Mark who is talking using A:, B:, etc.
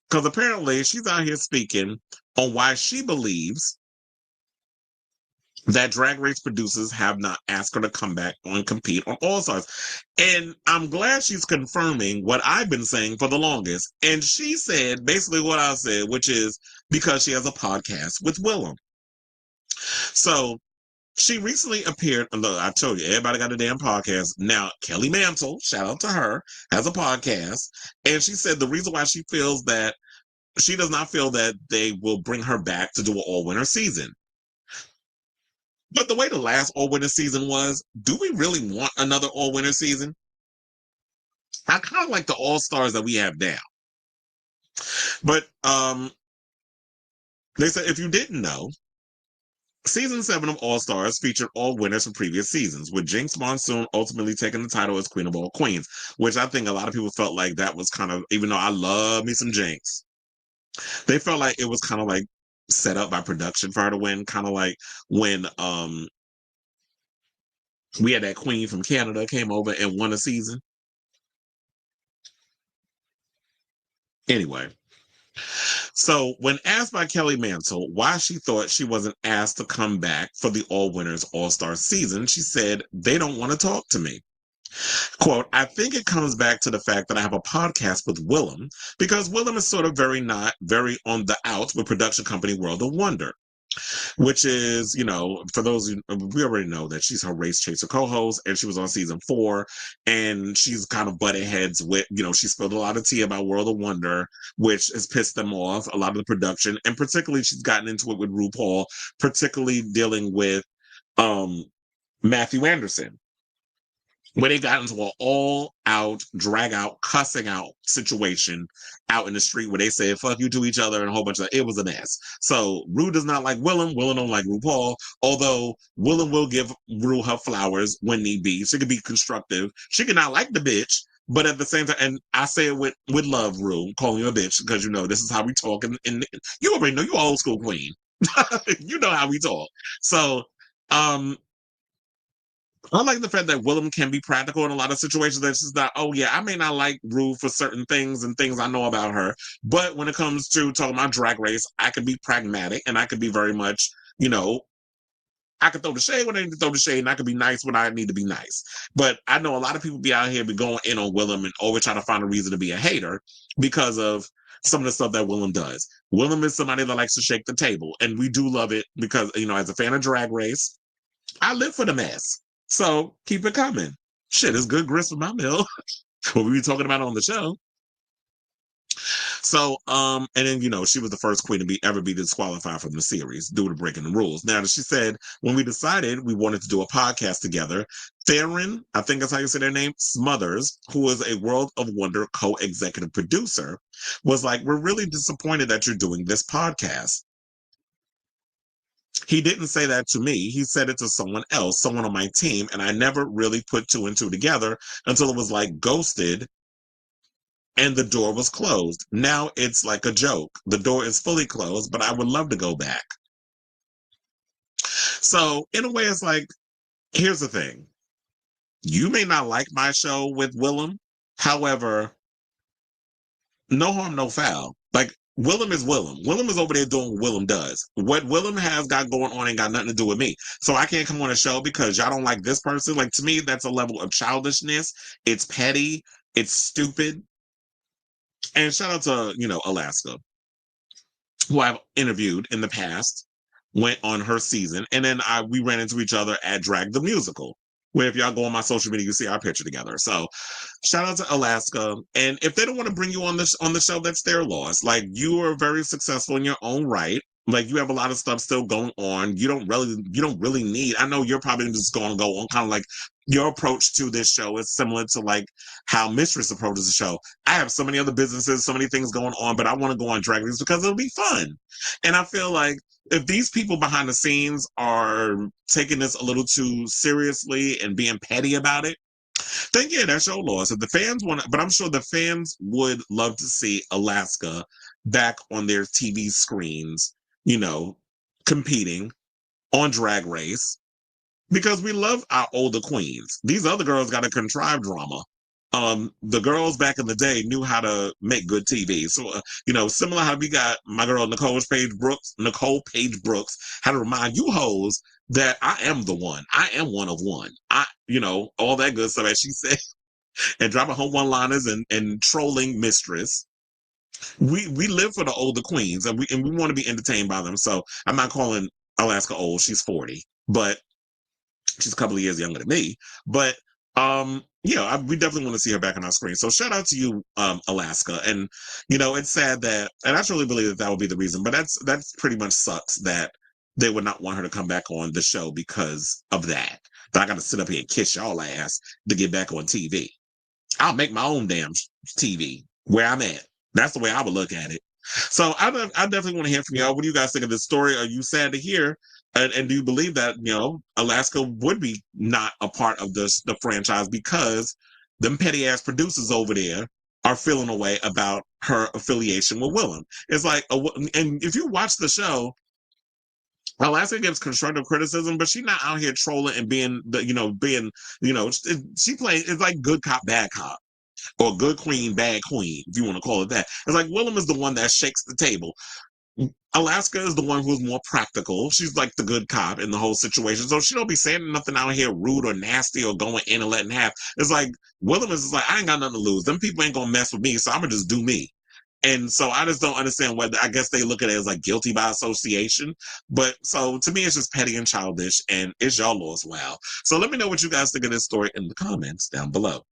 A: because apparently she's out here speaking on why she believes that Drag Race producers have not asked her to come back and compete on All Stars. And I'm glad she's confirming what I've been saying for the longest. And she said basically what I said, which is because she has a podcast with Willem. So she recently appeared. Look, I told you, everybody got a damn podcast. Now, Kelly Mantle, shout out to her, has a podcast. And she said the reason why she feels that she does not feel that they will bring her back to do an all-winner season. But the way the last all-winner season was, do we really want another all-winner season? I kind of like the all-stars that we have now. But they said if you didn't know, Season 7 of All Stars featured all winners from previous seasons, with Jinx Monsoon ultimately taking the title as Queen of All Queens, which I think a lot of people felt like that was kind of, even though I love me some Jinx, they felt like it was kind of like set up by production for her to win, kind of like when we had that queen from Canada came over and won a season. Anyway, so when asked by Kelly Mantle why she thought she wasn't asked to come back for the All Winners All-Star season, she said, "They don't want to talk to me." Quote, "I think it comes back to the fact that I have a podcast with Willem because Willem is sort of not very on the outs with production company World of Wonder, which is, for those we already know that she's her Race Chaser co-host and she was on season 4 and she's kind of butted heads with, she spilled a lot of tea about World of Wonder, which has pissed them off, a lot of the production, and particularly she's gotten into it with RuPaul, particularly dealing with Matthew Anderson, where they got into an all-out, drag-out, cussing-out situation out in the street where they said, fuck you to each other and a whole bunch of, it was a mess. So Ru does not like Willem. Willem don't like RuPaul, although Willem will give Ru her flowers when need be. She can be constructive. She can not like the bitch, but at the same time, and I say it with love, Ru, calling you a bitch, because this is how we talk. And you already know, you old school queen. You know how we talk. So, I like the fact that Willem can be practical in a lot of situations. That's just not, oh yeah, I may not like Ru for certain things and things I know about her, but when it comes to talking about Drag Race, I can be pragmatic and I can be very much, I can throw the shade when I need to throw the shade and I can be nice when I need to be nice. But I know a lot of people be out here be going in on Willem and always trying to find a reason to be a hater because of some of the stuff that Willem does. Willem is somebody that likes to shake the table, and we do love it because, as a fan of Drag Race, I live for the mess. So keep it coming. Shit, it's good grist for my mill. What we be talking about on the show. So, and then, she was the first queen to ever be disqualified from the series due to breaking the rules. Now, she said, when we decided we wanted to do a podcast together, Theron, I think that's how you say their name, Smothers, who is a World of Wonder co-executive producer, was like, we're really disappointed that you're doing this podcast. He didn't say that to me. He said it to someone else, someone on my team, and I never really put 2 and 2 together until it was like ghosted and the door was closed. Now it's like a joke. The door is fully closed, but I would love to go back. So in a way, it's like, here's the thing. You may not like my show with Willem. However, no harm, no foul. Like, Willem is Willem. Willem is over there doing what Willem does. What Willem has got going on ain't got nothing to do with me. So I can't come on a show because y'all don't like this person. Like, to me, that's a level of childishness. It's petty. It's stupid. And shout out to, Alaska, who I've interviewed in the past, went on her season. And then we ran into each other at Drag the Musical, where if y'all go on my social media, you see our picture together. So shout out to Alaska. And if they don't want to bring you on the show, that's their loss. Like, you are very successful in your own right. Like, you have a lot of stuff still going on. You don't really need, I know you're probably just going to go on kind of like your approach to this show is similar to like how Mistress approaches the show. I have so many other businesses, so many things going on, but I want to go on Drag Race because it'll be fun. And I feel like if these people behind the scenes are taking this a little too seriously and being petty about it, then yeah, that's your loss. If the fans want to, but I'm sure the fans would love to see Alaska back on their TV screens, competing on Drag Race because we love our older queens. These other girls got to contrive drama. the girls back in the day knew how to make good TV. So, similar how we got my girl Nicole Page Brooks, how to remind you hoes that I am the one. I am one of one. All that good stuff as she said, and dropping home one-liners and trolling mistress. We live for the older queens, and we want to be entertained by them. So I'm not calling Alaska old. She's 40, but she's a couple of years younger than me. But we definitely want to see her back on our screen. So shout out to you, Alaska. And it's sad that, and I truly believe that would be the reason. But that's pretty much sucks that they would not want her to come back on the show because of that. That I got to sit up here and kiss y'all ass to get back on TV. I'll make my own damn TV where I'm at. That's the way I would look at it. So I definitely want to hear from y'all. What do you guys think of this story? Are you sad to hear? And do you believe that, Alaska would be not a part of the franchise because them petty ass producers over there are feeling a way about her affiliation with Willem? It's like, and if you watch the show, Alaska gives constructive criticism, but she's not out here trolling and she plays, it's like good cop, bad cop, or good queen, bad queen, if you want to call it that. It's like Willem is the one that shakes the table. Alaska is the one who's more practical. She's like the good cop in the whole situation. So she don't be saying nothing out here rude or nasty or going in and letting have. It's like Willem is like, I ain't got nothing to lose. Them people ain't gonna mess with me, so I'm gonna just do me. And so I just don't understand whether, I guess they look at it as like guilty by association. But so to me, it's just petty and childish, and it's y'all laws. Wow. So let me know what you guys think of this story in the comments down below.